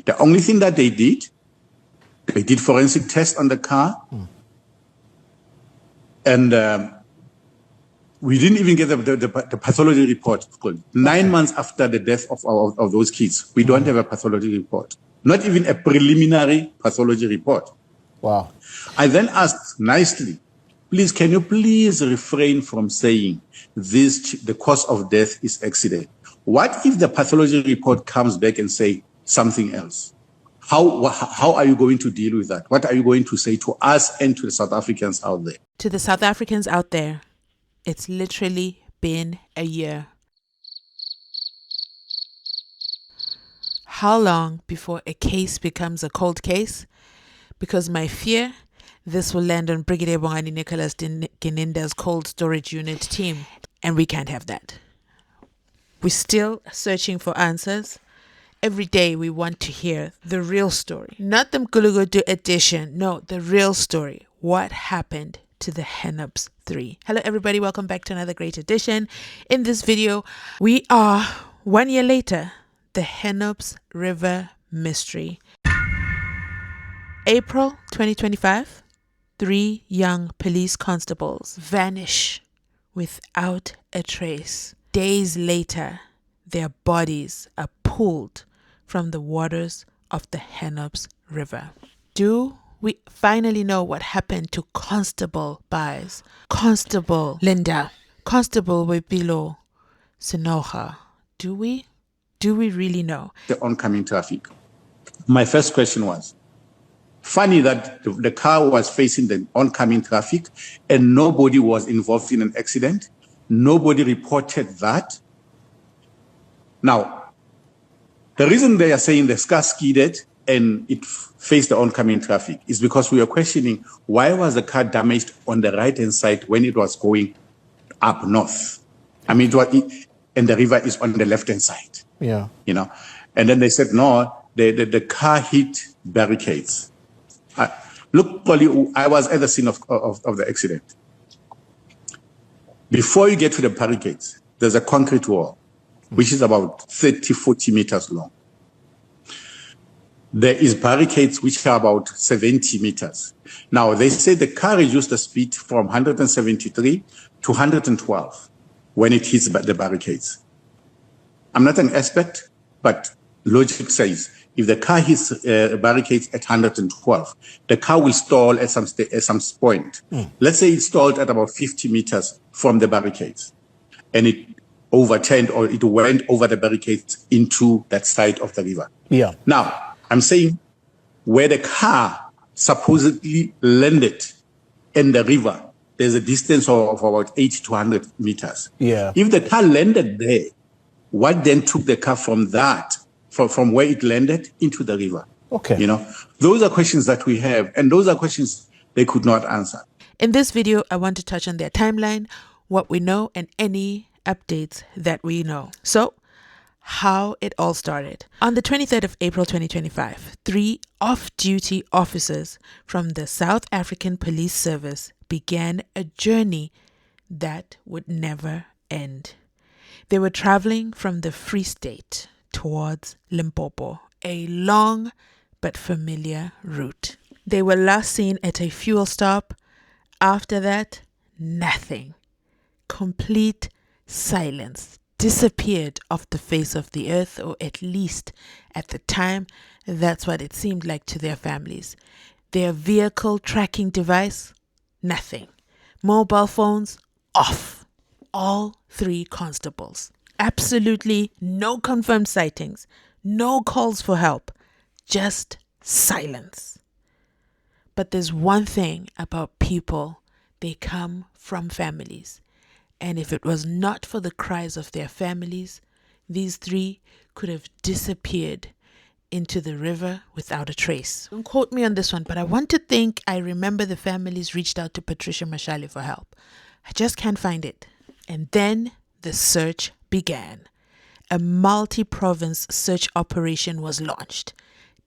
The only thing that they did forensic tests on the car. And we didn't even get the pathology report. 9 months after the death of those kids, we don't have a pathology report. Not even a preliminary pathology report. Wow. I then asked nicely, please, can you please refrain from saying the cause of death is accident? What if the pathology report comes back and say something else? How are you going to deal with that? What are you going to say to us and to the South Africans out there? To the South Africans out there, it's literally been a year. How long before a case becomes a cold case? Because my fear, this will land on Brigadier Bongani Nicholas Gininda's cold storage unit team, and we can't have that. We're still searching for answers. Every day we want to hear the real story. Not the Mgulugudu edition. No, the real story. What happened to the Hennops 3? Hello everybody, welcome back to another great edition. In this video, we are 1 year later, the Hennops River mystery. April 2025, 3 young police constables vanish without a trace. Days later, their bodies are pulled from the waters of the Hennops River. Do we finally know what happened to Constable Bies, Constable Linda, Constable Wepilo Sinoga? Do we really know? The oncoming traffic. My first question was, funny that the car was facing the oncoming traffic and nobody was involved in an accident. Nobody reported that. Now, the reason they are saying the car skidded and it faced the oncoming traffic is because we are questioning why was the car damaged on the right-hand side when it was going up north? I mean, and the river is on the left-hand side. Yeah. You know, and then they said, no, the car hit barricades. Look, I was at the scene of the accident. Before you get to the barricades, there's a concrete wall, which is about 30, 40 meters long. There is barricades which are about 70 meters. Now, they say the car reduced the speed from 173 to 112 when it hits the barricades. I'm not an expert, but logic says if the car hits barricades at 112, the car will stall at some point. Let's say it stalled at about 50 meters from the barricades, and it overturned or it went over the barricades into that side of the river. Yeah. Now, I'm saying where the car supposedly landed in the river, there's a distance of about 80 to 100 meters. Yeah. If the car landed there, what then took the car from where it landed into the river? Okay. You know, those are questions that we have, and those are questions they could not answer. In this video, I want to touch on their timeline, what we know, and any updates that we know. So, how it all started. On the 23rd of April 2025, 3 off-duty officers from the South African Police Service began a journey that would never end. They were traveling from the Free State towards Limpopo, a long but familiar route. They were last seen at a fuel stop. After that, nothing. Complete silence. Disappeared off the face of the earth, or at least at the time, that's what it seemed like to their families. Their vehicle tracking device, nothing. Mobile phones, off. All 3 constables. Absolutely no confirmed sightings, no calls for help, just silence. But there's one thing about people, they come from families. And if it was not for the cries of their families, these 3 could have disappeared into the river without a trace. Don't quote me on this one, but I want to think I remember the families reached out to Patricia Mashale for help. I just can't find it. And then the search began. A multi-province search operation was launched.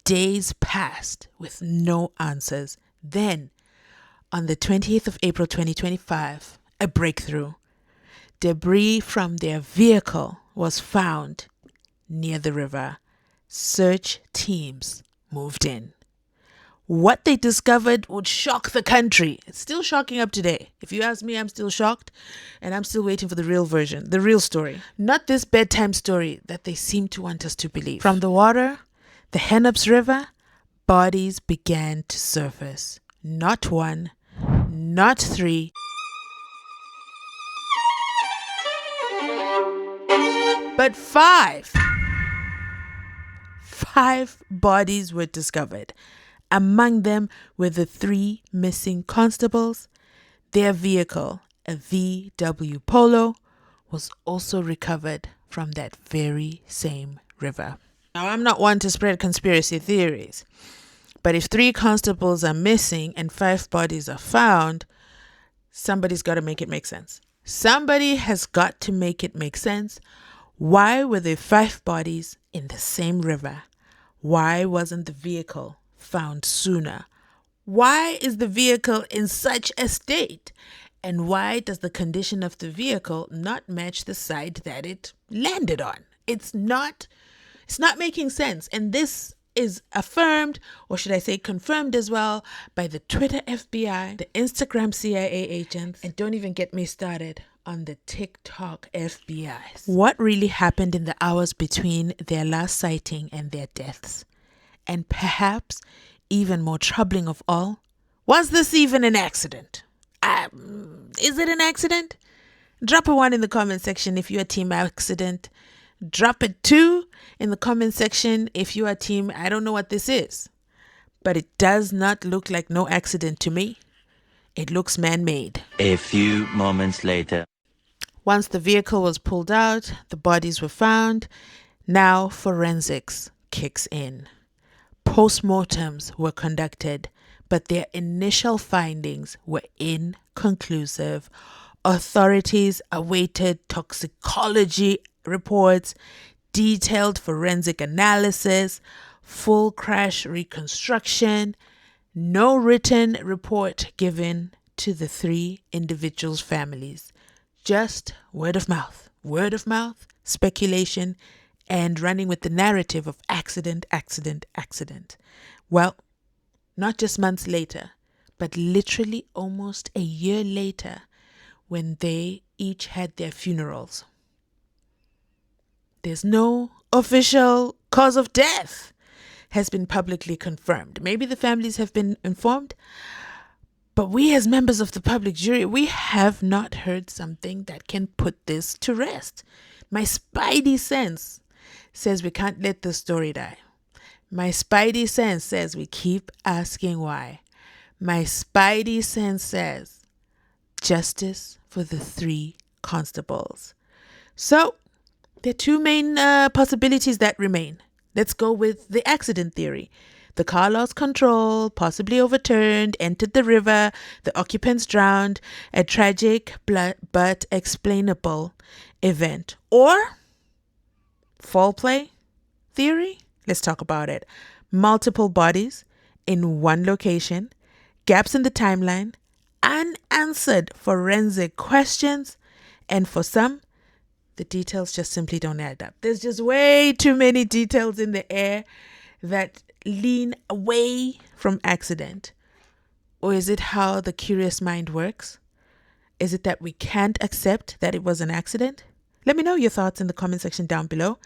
Days passed with no answers. Then, on the 20th of April 2025, a breakthrough. Debris from their vehicle was found near the river. search teams moved in. What they discovered would shock the country. It's still shocking up today. If you ask me, I'm still shocked, and I'm still waiting for the real version, the real story. Not this bedtime story that they seem to want us to believe. From the water, the Hennops River, bodies began to surface. Not one, not three, but five. 5 bodies were discovered. Among them were the 3 missing constables. Their vehicle, a VW Polo, was also recovered from that very same river. Now, I'm not one to spread conspiracy theories, but if 3 constables are missing and 5 bodies are found, somebody's got to make it make sense. Somebody has got to make it make sense. Why were there 5 bodies in the same river? Why wasn't the vehicle found sooner? Why is the vehicle in such a state? And why does the condition of the vehicle not match the side that it landed on? It's not making sense. And this is affirmed, or should I say confirmed as well, by the Twitter FBI, the Instagram CIA agents, and don't even get me started on the TikTok FBIs. What really happened in the hours between their last sighting and their deaths? And perhaps even more troubling of all, was this even an accident? Is it an accident? Drop a 1 in the comment section if you're team accident. Drop a 2 in the comment section if you are team I don't know what this is. But it does not look like no accident to me. It looks man-made. A few moments later. Once the vehicle was pulled out, the bodies were found. Now forensics kicks in. Postmortems were conducted, but their initial findings were inconclusive. Authorities awaited toxicology reports, detailed forensic analysis, full crash reconstruction. No written report given to the 3 individuals' families. Just word of mouth, speculation, and running with the narrative of accident. Well, not just months later, but literally almost a year later, when they each had their funerals. There's no official cause of death has been publicly confirmed. Maybe the families have been informed, but we as members of the public jury, we have not heard something that can put this to rest. My spidey sense says we can't let the story die. My spidey sense says we keep asking why. My spidey sense says justice for the 3 constables. So, there are 2 main possibilities that remain. Let's go with the accident theory. The car lost control, possibly overturned, entered the river, the occupants drowned, a tragic but explainable event. Or foul play theory? Let's talk about it. Multiple bodies in one location, gaps in the timeline, unanswered forensic questions, and for some, the details just simply don't add up. There's just way too many details in the air that lean away from accident. Or is it how the curious mind works? Is it that we can't accept that it was an accident? Let me know your thoughts in the comment section down below.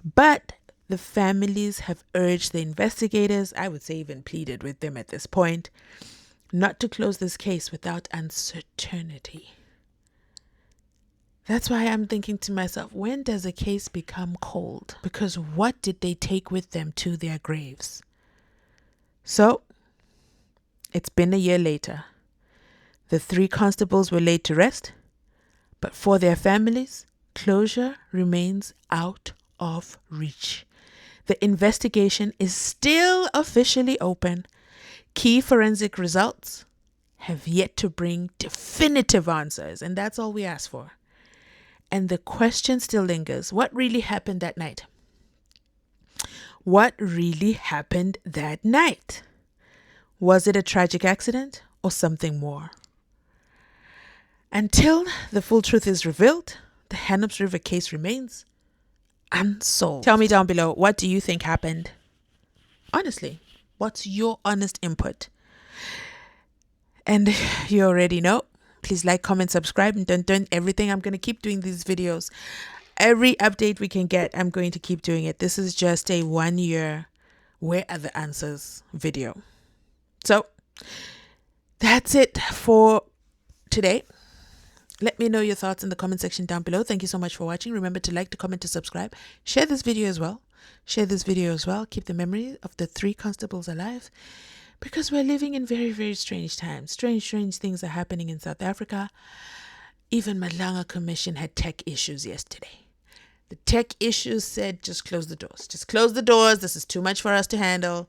But the families have urged the investigators, I would say even pleaded with them at this point, not to close this case without uncertainty. That's why I'm thinking to myself, when does a case become cold? Because what did they take with them to their graves? So, it's been a year later. The 3 constables were laid to rest, but for their families, closure remains out of reach. The investigation is still officially open. Key forensic results have yet to bring definitive answers, and that's all we ask for. And the question still lingers. What really happened that night? What really happened that night? Was it a tragic accident or something more? Until the full truth is revealed, the Hennops River case remains unsolved. Tell me down below, what do you think happened? Honestly, what's your honest input? And you already know. Please like, comment, subscribe, and done everything. I'm going to keep doing these videos. Every update we can get, I'm going to keep doing it. This is just a 1 year Where Are the Answers video. So that's it for today. Let me know your thoughts in the comment section down below. Thank you so much for watching. Remember to like, to comment, to subscribe. Share this video as well. Keep the memory of the 3 constables alive, because we're living in very, very strange times. Strange things are happening in South Africa. Even Malanga Commission had tech issues yesterday. The tech issues said, just close the doors. Just close the doors. This is too much for us to handle.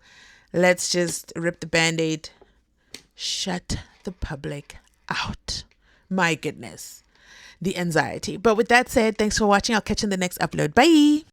Let's just rip the Band-Aid. Shut the public out. My goodness. The anxiety. But with that said, thanks for watching. I'll catch you in the next upload. Bye.